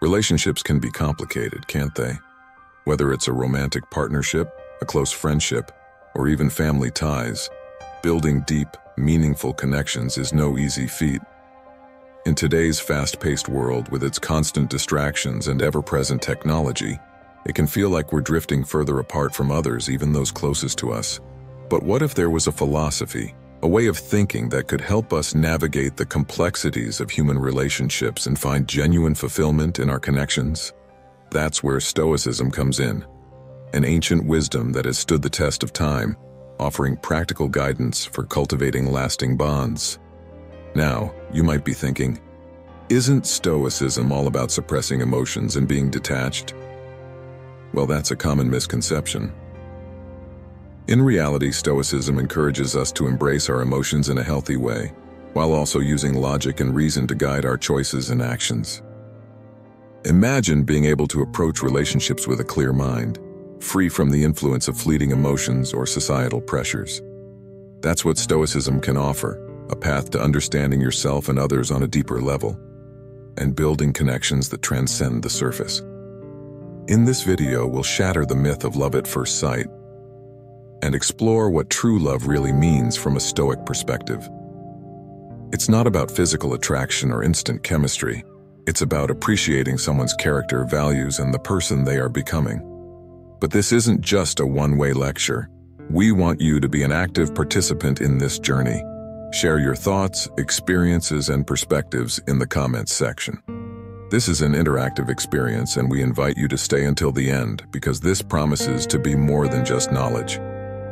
Relationships can be complicated, can't they? Whether it's a romantic partnership, a close friendship, or even family ties, building deep, meaningful connections is no easy feat. In today's fast-paced world with its constant distractions and ever-present technology, it can feel like we're drifting further apart from others, even those closest to us. But what if there was a philosophy, a way of thinking that could help us navigate the complexities of human relationships and find genuine fulfillment in our connections? That's where Stoicism comes in, an ancient wisdom that has stood the test of time, offering practical guidance for cultivating lasting bonds. Now, you might be thinking, isn't Stoicism all about suppressing emotions and being detached? Well, that's a common misconception. In reality, Stoicism encourages us to embrace our emotions in a healthy way, while also using logic and reason to guide our choices and actions. Imagine being able to approach relationships with a clear mind, free from the influence of fleeting emotions or societal pressures. That's what Stoicism can offer, a path to understanding yourself and others on a deeper level, and building connections that transcend the surface. In this video, we'll shatter the myth of love at first sight and explore what true love really means from a Stoic perspective. It's not about physical attraction or instant chemistry. It's about appreciating someone's character, values, and the person they are becoming. But this isn't just a one-way lecture. We want you to be an active participant in this journey. Share your thoughts, experiences, and perspectives in the comments section. This is an interactive experience, and we invite you to stay until the end because this promises to be more than just knowledge.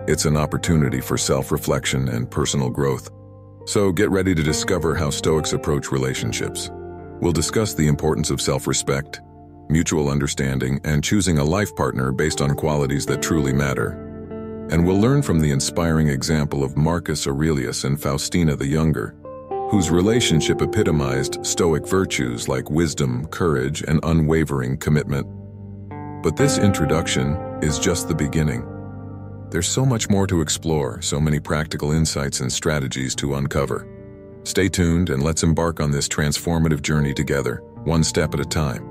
It's an opportunity for self-reflection and personal growth. So get ready to discover how Stoics approach relationships. We'll discuss the importance of self-respect, mutual understanding, and choosing a life partner based on qualities that truly matter. And we'll learn from the inspiring example of Marcus Aurelius and Faustina the Younger, whose relationship epitomized Stoic virtues like wisdom, courage, and unwavering commitment. But this introduction is just the beginning. There's so much more to explore, so many practical insights and strategies to uncover. Stay tuned and let's embark on this transformative journey together, one step at a time.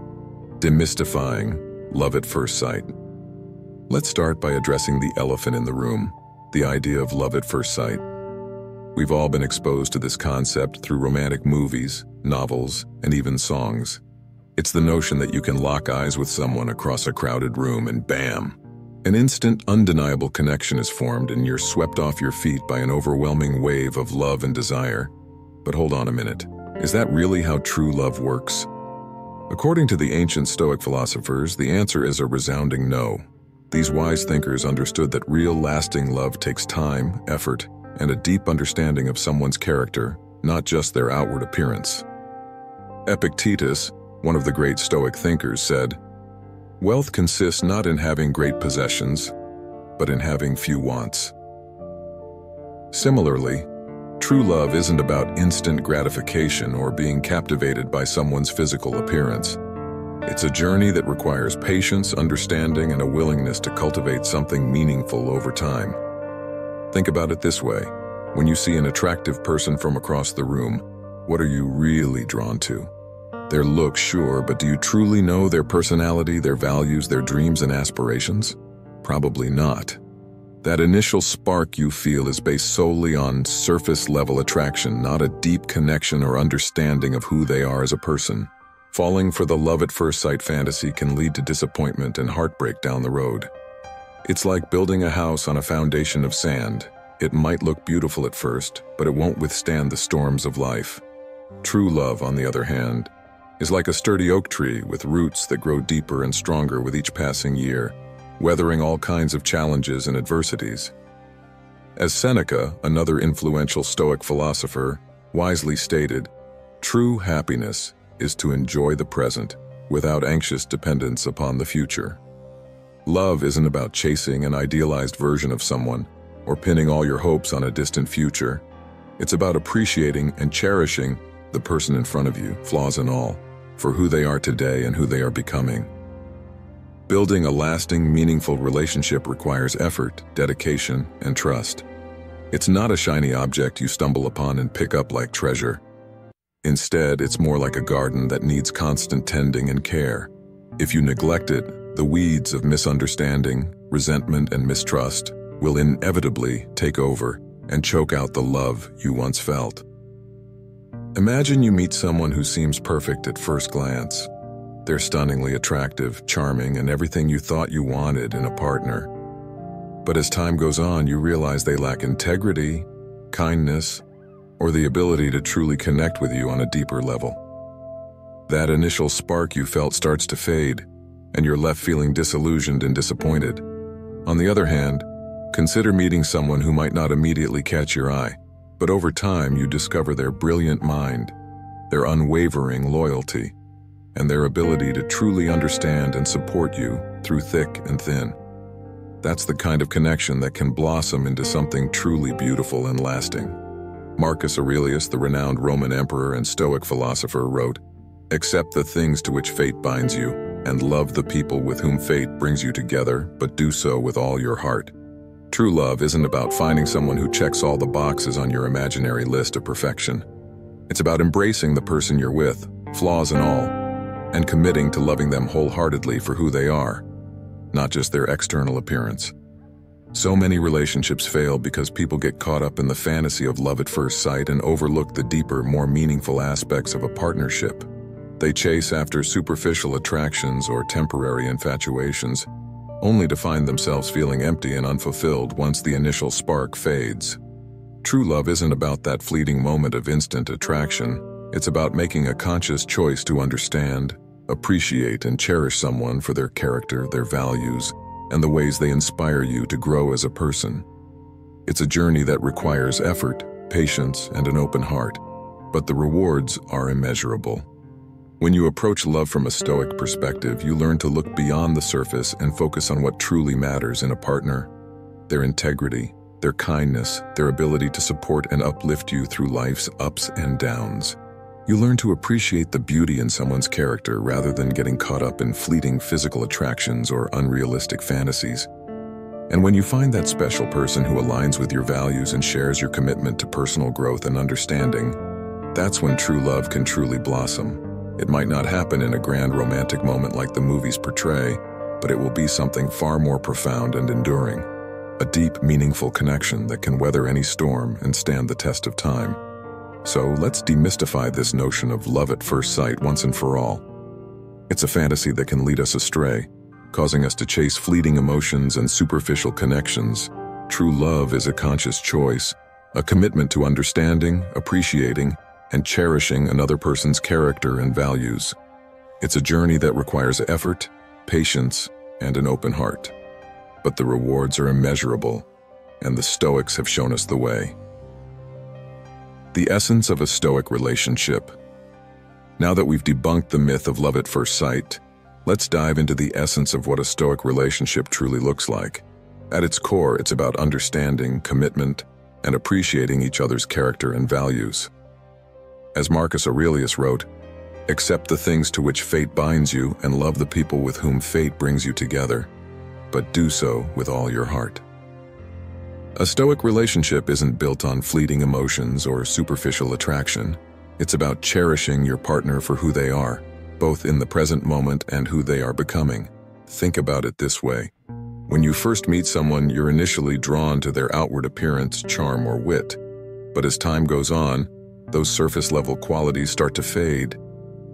Demystifying love at first sight. Let's start by addressing the elephant in the room, the idea of love at first sight. We've all been exposed to this concept through romantic movies, novels, and even songs. It's the notion that you can lock eyes with someone across a crowded room and bam! An instant, undeniable connection is formed and you're swept off your feet by an overwhelming wave of love and desire. But hold on a minute. Is that really how true love works? According to the ancient Stoic philosophers, the answer is a resounding no. These wise thinkers understood that real, lasting love takes time, effort, and a deep understanding of someone's character, not just their outward appearance. Epictetus, one of the great Stoic thinkers, said, "Wealth consists not in having great possessions, but in having few wants." Similarly, true love isn't about instant gratification or being captivated by someone's physical appearance. It's a journey that requires patience, understanding, and a willingness to cultivate something meaningful over time. Think about it this way. When you see an attractive person from across the room, what are you really drawn to? Their look, sure, but do you truly know their personality, their values, their dreams and aspirations? Probably not. That initial spark you feel is based solely on surface-level attraction, not a deep connection or understanding of who they are as a person. Falling for the love at first sight fantasy can lead to disappointment and heartbreak down the road. It's like building a house on a foundation of sand. It might look beautiful at first, but it won't withstand the storms of life. True love, on the other hand, is like a sturdy oak tree with roots that grow deeper and stronger with each passing year, weathering all kinds of challenges and adversities. As Seneca, another influential Stoic philosopher, wisely stated, "True happiness is to enjoy the present without anxious dependence upon the future." Love isn't about chasing an idealized version of someone or pinning all your hopes on a distant future. It's about appreciating and cherishing the person in front of you, flaws and all, for who they are today and who they are becoming. Building a lasting, meaningful relationship requires effort, dedication, and trust. It's not a shiny object you stumble upon and pick up like treasure. Instead, it's more like a garden that needs constant tending and care. If you neglect it, the weeds of misunderstanding, resentment, and mistrust will inevitably take over and choke out the love you once felt. Imagine you meet someone who seems perfect at first glance. They're stunningly attractive, charming, and everything you thought you wanted in a partner. But as time goes on, you realize they lack integrity, kindness, or the ability to truly connect with you on a deeper level. That initial spark you felt starts to fade, and you're left feeling disillusioned and disappointed. On the other hand, consider meeting someone who might not immediately catch your eye, but over time you discover their brilliant mind, their unwavering loyalty, and their ability to truly understand and support you through thick and thin. That's the kind of connection that can blossom into something truly beautiful and lasting. Marcus Aurelius, the renowned Roman emperor and Stoic philosopher, wrote, "Accept the things to which fate binds you, and love the people with whom fate brings you together, but do so with all your heart." True love isn't about finding someone who checks all the boxes on your imaginary list of perfection. It's about embracing the person you're with, flaws and all, and committing to loving them wholeheartedly for who they are, not just their external appearance. So many relationships fail because people get caught up in the fantasy of love at first sight and overlook the deeper, more meaningful aspects of a partnership. They chase after superficial attractions or temporary infatuations, only to find themselves feeling empty and unfulfilled once the initial spark fades. True love isn't about that fleeting moment of instant attraction. It's about making a conscious choice to understand, appreciate, and cherish someone for their character, their values, and the ways they inspire you to grow as a person. It's a journey that requires effort, patience, and an open heart, but the rewards are immeasurable. When you approach love from a Stoic perspective, you learn to look beyond the surface and focus on what truly matters in a partner: their integrity, their kindness, their ability to support and uplift you through life's ups and downs. You learn to appreciate the beauty in someone's character rather than getting caught up in fleeting physical attractions or unrealistic fantasies. And when you find that special person who aligns with your values and shares your commitment to personal growth and understanding, that's when true love can truly blossom. It might not happen in a grand romantic moment like the movies portray, but it will be something far more profound and enduring. A deep, meaningful connection that can weather any storm and stand the test of time. So let's demystify this notion of love at first sight once and for all. It's a fantasy that can lead us astray, causing us to chase fleeting emotions and superficial connections. True love is a conscious choice, a commitment to understanding, appreciating, and cherishing another person's character and values. It's a journey that requires effort, patience, and an open heart. But the rewards are immeasurable, and the Stoics have shown us the way. The essence of a Stoic relationship. Now that we've debunked the myth of love at first sight, let's dive into the essence of what a Stoic relationship truly looks like. At its core, it's about understanding, commitment, and appreciating each other's character and values. As Marcus Aurelius wrote, "Accept the things to which fate binds you and love the people with whom fate brings you together, but do so with all your heart." A Stoic relationship isn't built on fleeting emotions or superficial attraction. It's about cherishing your partner for who they are, both in the present moment and who they are becoming. Think about it this way. When you first meet someone, you're initially drawn to their outward appearance, charm, or wit. But as time goes on, those surface-level qualities start to fade,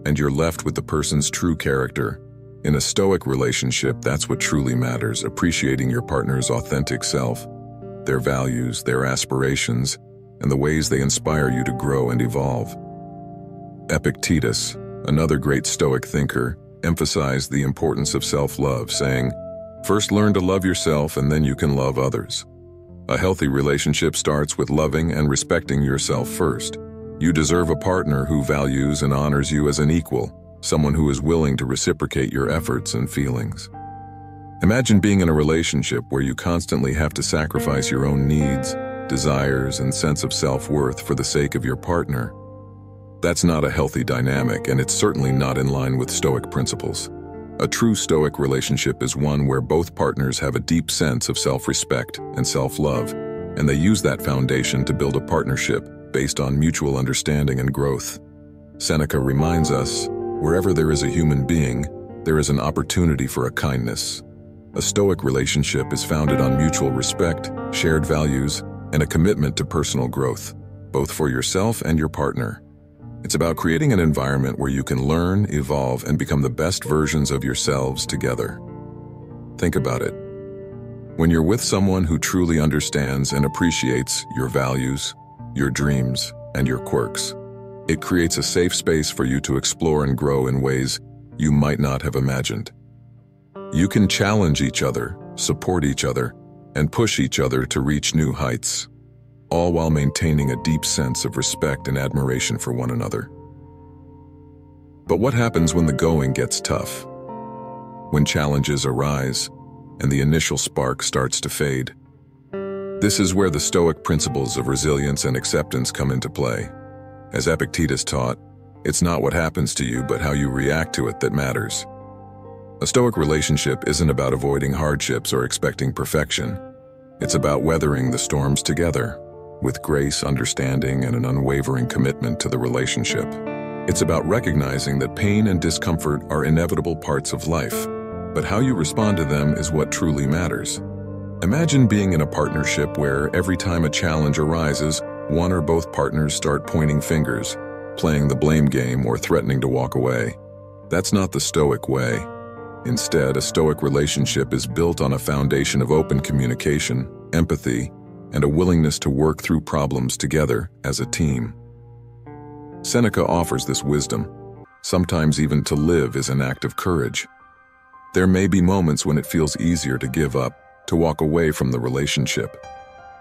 and you're left with the person's true character. In a Stoic relationship, that's what truly matters: appreciating your partner's authentic self, their values, their aspirations, and the ways they inspire you to grow and evolve. Epictetus, another great Stoic thinker, emphasized the importance of self-love, saying, "First learn to love yourself and then you can love others." A healthy relationship starts with loving and respecting yourself first. You deserve a partner who values and honors you as an equal, someone who is willing to reciprocate your efforts and feelings. Imagine being in a relationship where you constantly have to sacrifice your own needs, desires, and sense of self-worth for the sake of your partner. That's not a healthy dynamic, and it's certainly not in line with Stoic principles. A true Stoic relationship is one where both partners have a deep sense of self-respect and self-love, and they use that foundation to build a partnership based on mutual understanding and growth. Seneca reminds us, wherever there is a human being, there is an opportunity for a kindness. A Stoic relationship is founded on mutual respect, shared values, and a commitment to personal growth, both for yourself and your partner. It's about creating an environment where you can learn, evolve, and become the best versions of yourselves together. Think about it. When you're with someone who truly understands and appreciates your values, your dreams, and your quirks, it creates a safe space for you to explore and grow in ways you might not have imagined. You can challenge each other, support each other, and push each other to reach new heights, all while maintaining a deep sense of respect and admiration for one another. But what happens when the going gets tough? When challenges arise and the initial spark starts to fade? This is where the Stoic principles of resilience and acceptance come into play. As Epictetus taught, it's not what happens to you, but how you react to it that matters. A Stoic relationship isn't about avoiding hardships or expecting perfection. It's about weathering the storms together, with grace, understanding, and an unwavering commitment to the relationship. It's about recognizing that pain and discomfort are inevitable parts of life, but how you respond to them is what truly matters. Imagine being in a partnership where every time a challenge arises, one or both partners start pointing fingers, playing the blame game, or threatening to walk away. That's not the Stoic way. Instead, a Stoic relationship is built on a foundation of open communication, empathy, and a willingness to work through problems together as a team. Seneca offers this wisdom. Sometimes even to live is an act of courage. There may be moments when it feels easier to give up, to walk away from the relationship.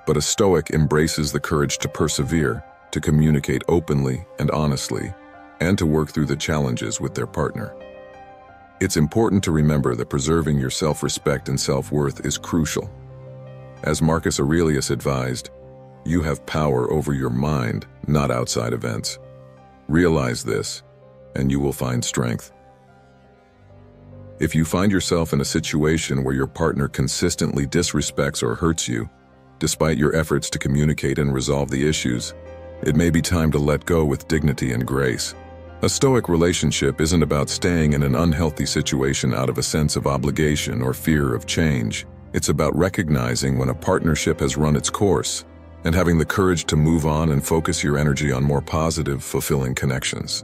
But a Stoic embraces the courage to persevere, to communicate openly and honestly, and to work through the challenges with their partner. It's important to remember that preserving your self-respect and self-worth is crucial. As Marcus Aurelius advised, you have power over your mind, not outside events. Realize this, and you will find strength. If you find yourself in a situation where your partner consistently disrespects or hurts you, despite your efforts to communicate and resolve the issues, it may be time to let go with dignity and grace. A Stoic relationship isn't about staying in an unhealthy situation out of a sense of obligation or fear of change. It's about recognizing when a partnership has run its course and having the courage to move on and focus your energy on more positive, fulfilling connections.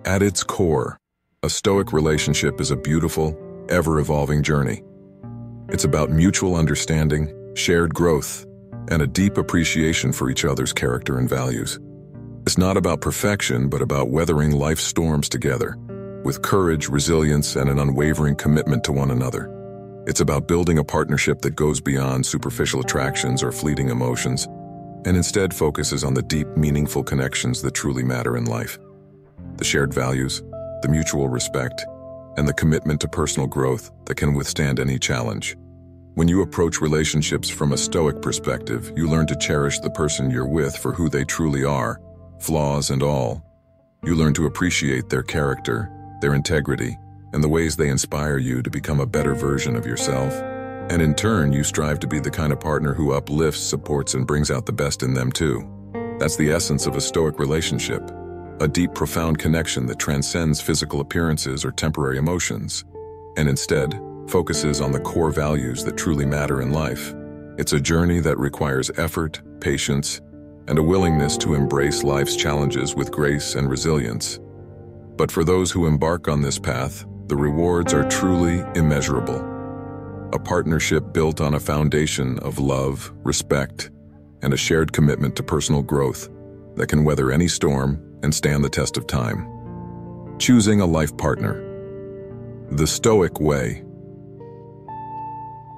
At its core, a Stoic relationship is a beautiful, ever-evolving journey. It's about mutual understanding, shared growth, and a deep appreciation for each other's character and values. It's not about perfection, but about weathering life's storms together, with courage, resilience, and an unwavering commitment to one another. It's about building a partnership that goes beyond superficial attractions or fleeting emotions, and instead focuses on the deep, meaningful connections that truly matter in life. The shared values, the mutual respect, and the commitment to personal growth that can withstand any challenge. When you approach relationships from a Stoic perspective, you learn to cherish the person you're with for who they truly are, flaws and all. You learn to appreciate their character, their integrity, and the ways they inspire you to become a better version of yourself. And in turn, you strive to be the kind of partner who uplifts, supports, and brings out the best in them too. That's the essence of a Stoic relationship, a deep, profound connection that transcends physical appearances or temporary emotions, and instead focuses on the core values that truly matter in life. It's a journey that requires effort, patience, and a willingness to embrace life's challenges with grace and resilience. But for those who embark on this path, the rewards are truly immeasurable. A partnership built on a foundation of love, respect, and a shared commitment to personal growth that can weather any storm and stand the test of time. Choosing a life partner. The Stoic way.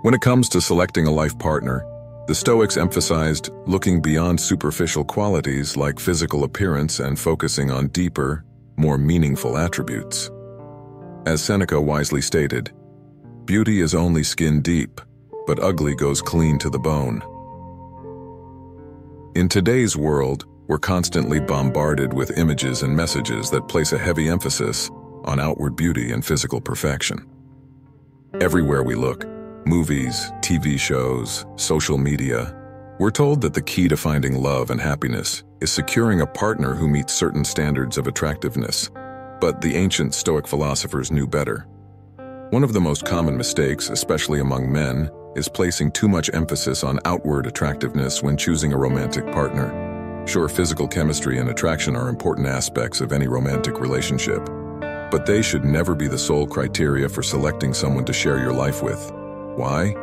When it comes to selecting a life partner, the Stoics emphasized looking beyond superficial qualities like physical appearance and focusing on deeper, more meaningful attributes. As Seneca wisely stated, "Beauty is only skin deep, but ugly goes clean to the bone." In today's world, we're constantly bombarded with images and messages that place a heavy emphasis on outward beauty and physical perfection. Everywhere we look, movies, TV shows, social media, we're told that the key to finding love and happiness is securing a partner who meets certain standards of attractiveness. But the ancient Stoic philosophers knew better. One of the most common mistakes, especially among men, is placing too much emphasis on outward attractiveness when choosing a romantic partner. Sure, physical chemistry and attraction are important aspects of any romantic relationship, but they should never be the sole criteria for selecting someone to share your life with. Why?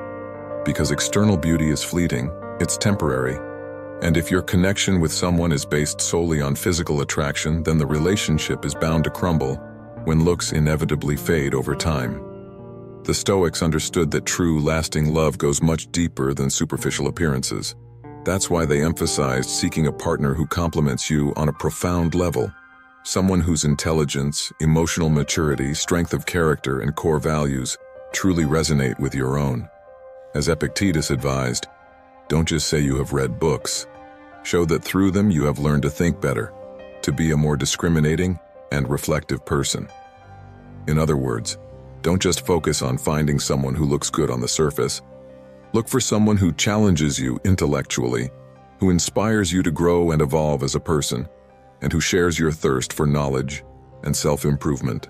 Because external beauty is fleeting, it's temporary, and if your connection with someone is based solely on physical attraction, then the relationship is bound to crumble when looks inevitably fade over time. The Stoics understood that true, lasting love goes much deeper than superficial appearances. That's why they emphasized seeking a partner who complements you on a profound level, someone whose intelligence, emotional maturity, strength of character, and core values truly resonate with your own. As Epictetus advised, don't just say you have read books. Show that through them you have learned to think better, to be a more discriminating and reflective person. In other words, don't just focus on finding someone who looks good on the surface. Look for someone who challenges you intellectually, who inspires you to grow and evolve as a person, and who shares your thirst for knowledge and self-improvement.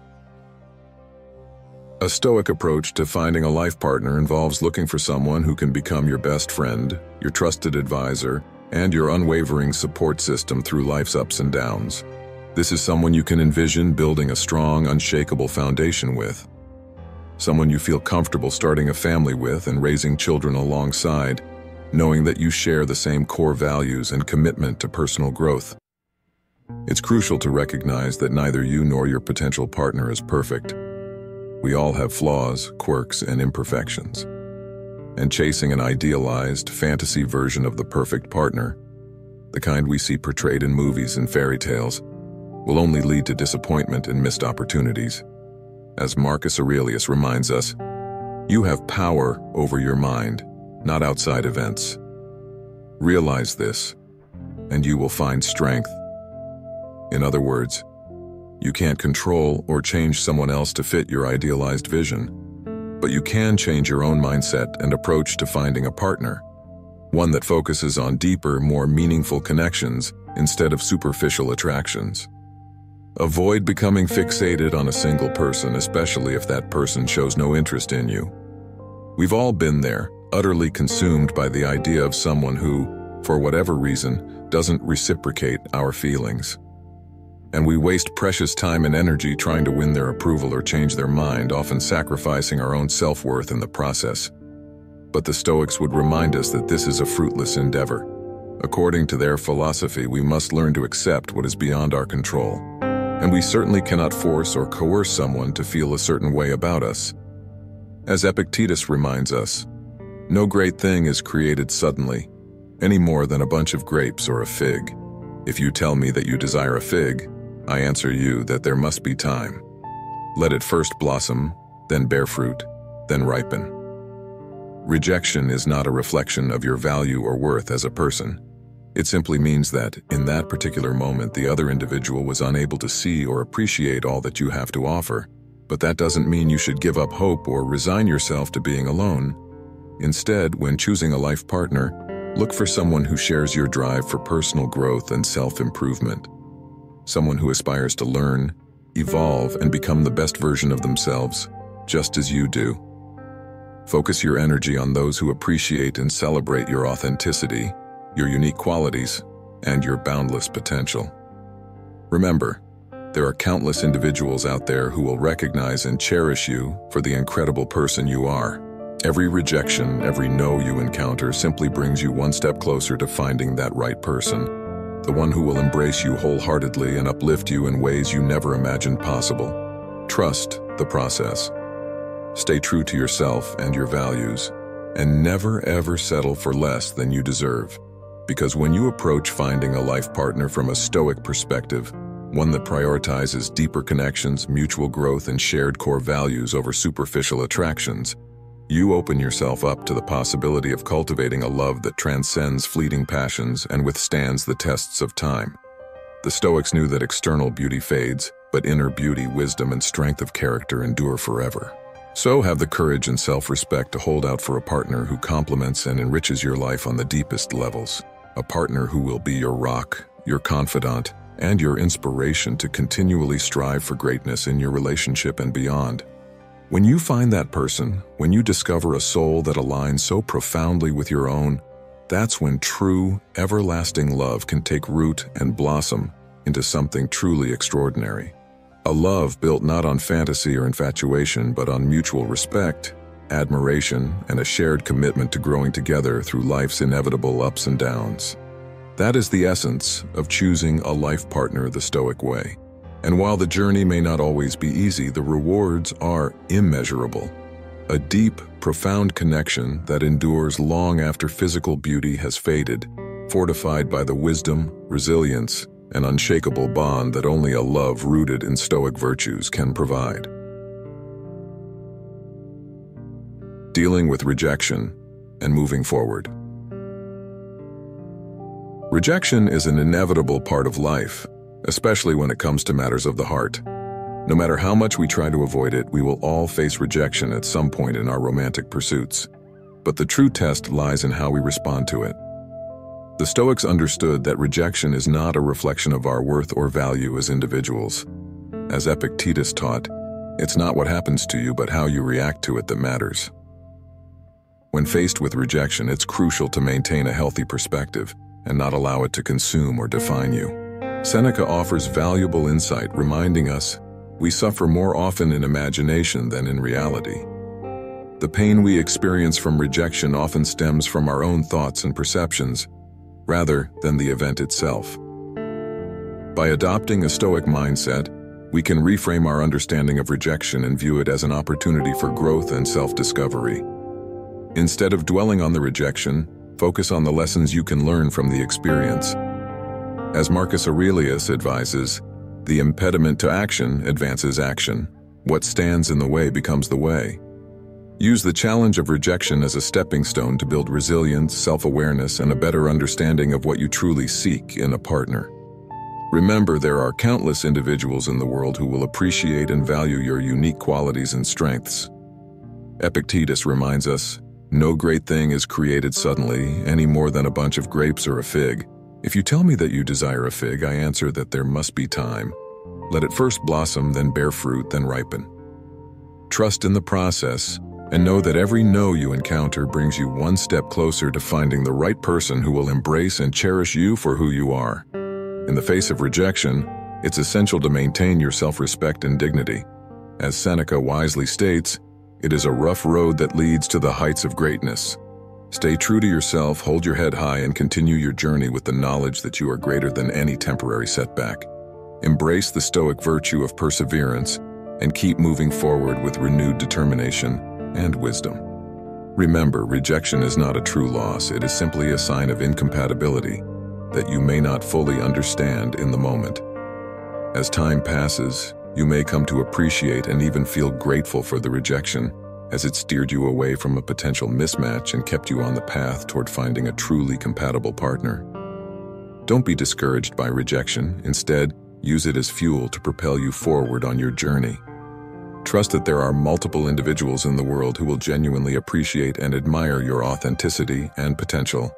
A Stoic approach to finding a life partner involves looking for someone who can become your best friend, your trusted advisor, and your unwavering support system through life's ups and downs. This is someone you can envision building a strong, unshakable foundation with. Someone you feel comfortable starting a family with and raising children alongside, knowing that you share the same core values and commitment to personal growth. It's crucial to recognize that neither you nor your potential partner is perfect. We all have flaws, quirks, and imperfections. And chasing an idealized, fantasy version of the perfect partner, the kind we see portrayed in movies and fairy tales, will only lead to disappointment and missed opportunities. As Marcus Aurelius reminds us, you have power over your mind, not outside events. Realize this, and you will find strength. In other words, you can't control or change someone else to fit your idealized vision, but you can change your own mindset and approach to finding a partner, one that focuses on deeper, more meaningful connections instead of superficial attractions. Avoid becoming fixated on a single person, especially if that person shows no interest in you. We've all been there, utterly consumed by the idea of someone who, for whatever reason, doesn't reciprocate our feelings. And we waste precious time and energy trying to win their approval or change their mind, often sacrificing our own self-worth in the process. But the Stoics would remind us that this is a fruitless endeavor. According to their philosophy, we must learn to accept what is beyond our control. And we certainly cannot force or coerce someone to feel a certain way about us. As Epictetus reminds us, no great thing is created suddenly, any more than a bunch of grapes or a fig. If you tell me that you desire a fig, I answer you that there must be time. Let it first blossom, then bear fruit, then ripen. Rejection is not a reflection of your value or worth as a person. It simply means that, in that particular moment, the other individual was unable to see or appreciate all that you have to offer. But that doesn't mean you should give up hope or resign yourself to being alone. Instead, when choosing a life partner, look for someone who shares your drive for personal growth and self-improvement. Someone who aspires to learn, evolve, and become the best version of themselves, just as you do. Focus your energy on those who appreciate and celebrate your authenticity, your unique qualities, and your boundless potential. Remember, there are countless individuals out there who will recognize and cherish you for the incredible person you are. Every rejection, every no you encounter simply brings you one step closer to finding that right person, the one who will embrace you wholeheartedly and uplift you in ways you never imagined possible. Trust the process. Stay true to yourself and your values, and never ever settle for less than you deserve. Because when you approach finding a life partner from a Stoic perspective, one that prioritizes deeper connections, mutual growth, and shared core values over superficial attractions, you open yourself up to the possibility of cultivating a love that transcends fleeting passions and withstands the tests of time. The Stoics knew that external beauty fades, but inner beauty, wisdom, and strength of character endure forever. So have the courage and self-respect to hold out for a partner who complements and enriches your life on the deepest levels. A partner who will be your rock, your confidant, and your inspiration to continually strive for greatness in your relationship and beyond. When you find that person, when you discover a soul that aligns so profoundly with your own, that's when true, everlasting love can take root and blossom into something truly extraordinary. A love built not on fantasy or infatuation, but on mutual respect, admiration, and a shared commitment to growing together through life's inevitable ups and downs. That is the essence of choosing a life partner the Stoic way. And while the journey may not always be easy, the rewards are immeasurable. A deep, profound connection that endures long after physical beauty has faded, fortified by the wisdom, resilience, and unshakable bond that only a love rooted in Stoic virtues can provide. Dealing with rejection and moving forward. Rejection is an inevitable part of life, especially when it comes to matters of the heart. No matter how much we try to avoid it, we will all face rejection at some point in our romantic pursuits. But the true test lies in how we respond to it. The Stoics understood that rejection is not a reflection of our worth or value as individuals. As Epictetus taught, it's not what happens to you, but how you react to it that matters. When faced with rejection, it's crucial to maintain a healthy perspective and not allow it to consume or define you. Seneca offers valuable insight, reminding us we suffer more often in imagination than in reality. The pain we experience from rejection often stems from our own thoughts and perceptions, rather than the event itself. By adopting a Stoic mindset, we can reframe our understanding of rejection and view it as an opportunity for growth and self-discovery. Instead of dwelling on the rejection, focus on the lessons you can learn from the experience. As Marcus Aurelius advises, the impediment to action advances action. What stands in the way becomes the way. Use the challenge of rejection as a stepping stone to build resilience, self-awareness, and a better understanding of what you truly seek in a partner. Remember, there are countless individuals in the world who will appreciate and value your unique qualities and strengths. Epictetus reminds us, no great thing is created suddenly, any more than a bunch of grapes or a fig. If you tell me that you desire a fig, I answer that there must be time. Let it first blossom, then bear fruit, then ripen. Trust in the process, and know that every no you encounter brings you one step closer to finding the right person who will embrace and cherish you for who you are. In the face of rejection, it's essential to maintain your self-respect and dignity. As Seneca wisely states, it is a rough road that leads to the heights of greatness. Stay true to yourself, hold your head high, and continue your journey with the knowledge that you are greater than any temporary setback. Embrace the Stoic virtue of perseverance and keep moving forward with renewed determination and wisdom. Remember, rejection is not a true loss. It is simply a sign of incompatibility that you may not fully understand in the moment. As time passes, you may come to appreciate and even feel grateful for the rejection, as it steered you away from a potential mismatch and kept you on the path toward finding a truly compatible partner. Don't be discouraged by rejection. Instead, use it as fuel to propel you forward on your journey. Trust that there are multiple individuals in the world who will genuinely appreciate and admire your authenticity and potential.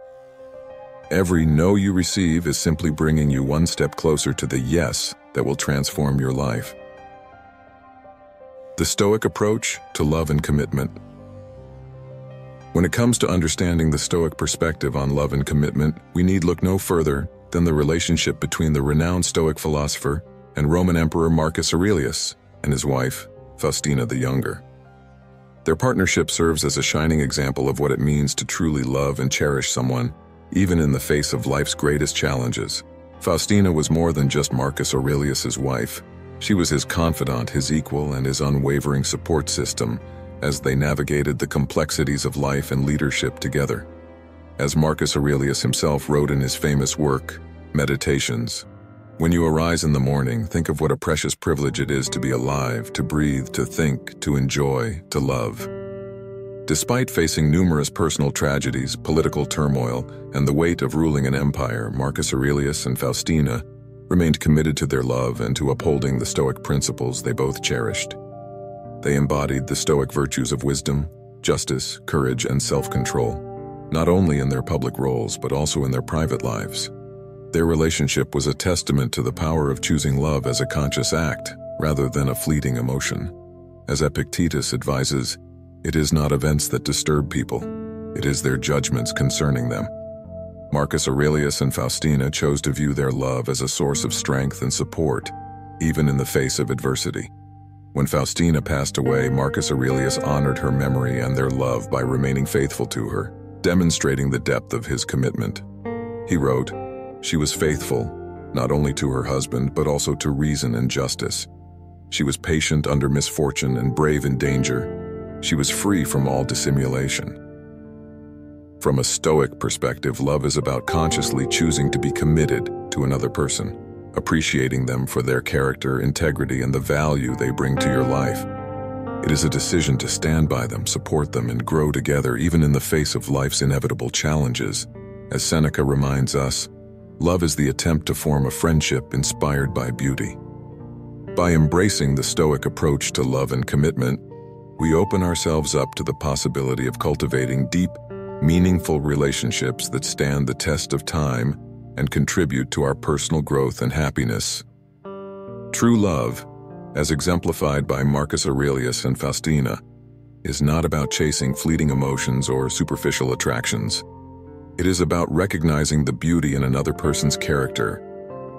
Every no you receive is simply bringing you one step closer to the yes that will transform your life. The Stoic approach to love and commitment. When it comes to understanding the Stoic perspective on love and commitment, we need look no further than the relationship between the renowned Stoic philosopher and Roman Emperor Marcus Aurelius and his wife, Faustina the Younger. Their partnership serves as a shining example of what it means to truly love and cherish someone, even in the face of life's greatest challenges. Faustina was more than just Marcus Aurelius's wife. She was his confidant, his equal, and his unwavering support system as they navigated the complexities of life and leadership together. As Marcus Aurelius himself wrote in his famous work, Meditations, "When you arise in the morning, think of what a precious privilege it is to be alive, to breathe, to think, to enjoy, to love." Despite facing numerous personal tragedies, political turmoil, and the weight of ruling an empire, Marcus Aurelius and Faustina remained committed to their love and to upholding the Stoic principles they both cherished. They embodied the Stoic virtues of wisdom, justice, courage, and self-control, not only in their public roles but also in their private lives. Their relationship was a testament to the power of choosing love as a conscious act, rather than a fleeting emotion. As Epictetus advises, it is not events that disturb people, it is their judgments concerning them. Marcus Aurelius and Faustina chose to view their love as a source of strength and support, even in the face of adversity. When Faustina passed away, Marcus Aurelius honored her memory and their love by remaining faithful to her, demonstrating the depth of his commitment. He wrote, "She was faithful, not only to her husband, but also to reason and justice. She was patient under misfortune and brave in danger. She was free from all dissimulation." From a Stoic perspective, love is about consciously choosing to be committed to another person, appreciating them for their character, integrity, and the value they bring to your life. It is a decision to stand by them, support them, and grow together even in the face of life's inevitable challenges. As Seneca reminds us, love is the attempt to form a friendship inspired by beauty. By embracing the Stoic approach to love and commitment, we open ourselves up to the possibility of cultivating deep, meaningful relationships that stand the test of time and contribute to our personal growth and happiness. True love, as exemplified by Marcus Aurelius and Faustina, is not about chasing fleeting emotions or superficial attractions. It is about recognizing the beauty in another person's character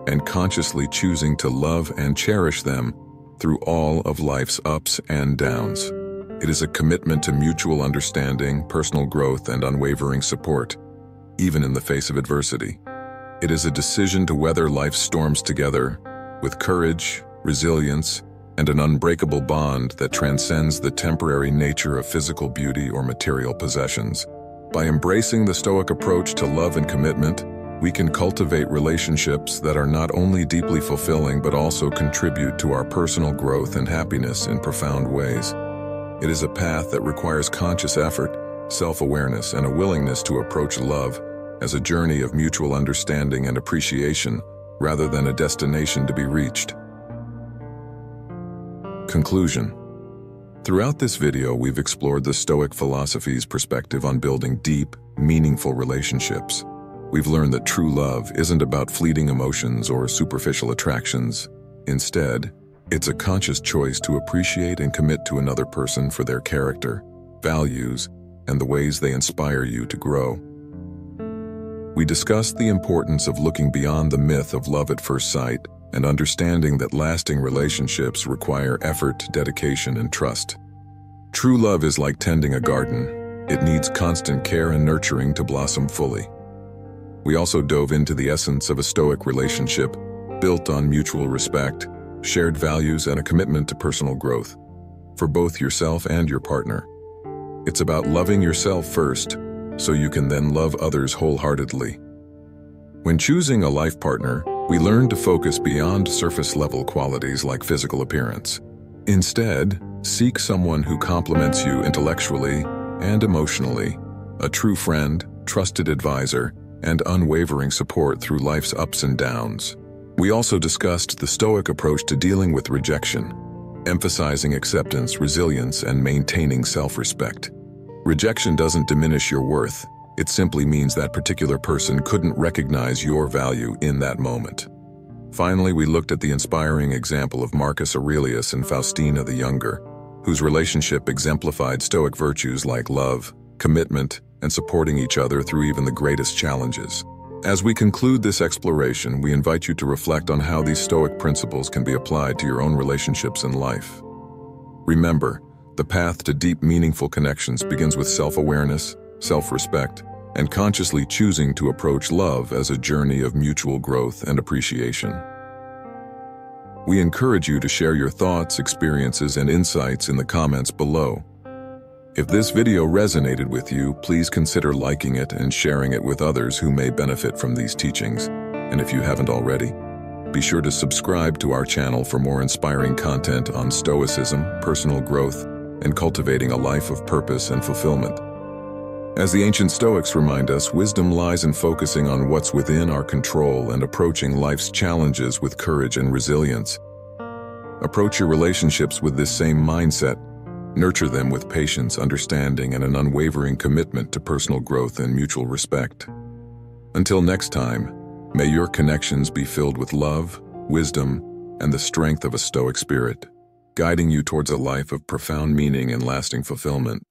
and consciously choosing to love and cherish them through all of life's ups and downs. It is a commitment to mutual understanding, personal growth, and unwavering support, even in the face of adversity. It is a decision to weather life's storms together with courage, resilience, and an unbreakable bond that transcends the temporary nature of physical beauty or material possessions. By embracing the Stoic approach to love and commitment, we can cultivate relationships that are not only deeply fulfilling but also contribute to our personal growth and happiness in profound ways. It is a path that requires conscious effort, self-awareness, and a willingness to approach love as a journey of mutual understanding and appreciation rather than a destination to be reached. Conclusion. Throughout this video, we've explored the Stoic philosophy's perspective on building deep, meaningful relationships. We've learned that true love isn't about fleeting emotions or superficial attractions. Instead, it's a conscious choice to appreciate and commit to another person for their character, values, and the ways they inspire you to grow. We discussed the importance of looking beyond the myth of love at first sight and understanding that lasting relationships require effort, dedication, and trust. True love is like tending a garden. It needs constant care and nurturing to blossom fully. We also dove into the essence of a Stoic relationship, built on mutual respect, shared values, and a commitment to personal growth, for both yourself and your partner. It's about loving yourself first, so you can then love others wholeheartedly. When choosing a life partner, we learn to focus beyond surface-level qualities like physical appearance. Instead, seek someone who complements you intellectually and emotionally, a true friend, trusted advisor, and unwavering support through life's ups and downs. We also discussed the Stoic approach to dealing with rejection, emphasizing acceptance, resilience, and maintaining self-respect. Rejection doesn't diminish your worth. It simply means that particular person couldn't recognize your value in that moment. Finally, we looked at the inspiring example of Marcus Aurelius and Faustina the Younger, whose relationship exemplified Stoic virtues like love, commitment, and supporting each other through even the greatest challenges. As we conclude this exploration, we invite you to reflect on how these Stoic principles can be applied to your own relationships and life. Remember, the path to deep, meaningful connections begins with self-awareness, self-respect, and consciously choosing to approach love as a journey of mutual growth and appreciation. We encourage you to share your thoughts, experiences, and insights in the comments below. If this video resonated with you, please consider liking it and sharing it with others who may benefit from these teachings. And if you haven't already, be sure to subscribe to our channel for more inspiring content on Stoicism, personal growth, and cultivating a life of purpose and fulfillment. As the ancient Stoics remind us, wisdom lies in focusing on what's within our control and approaching life's challenges with courage and resilience. Approach your relationships with this same mindset. Nurture them with patience, understanding, and an unwavering commitment to personal growth and mutual respect. Until next time, May your connections be filled with love, wisdom, and the strength of a Stoic spirit, guiding you towards a life of profound meaning and lasting fulfillment.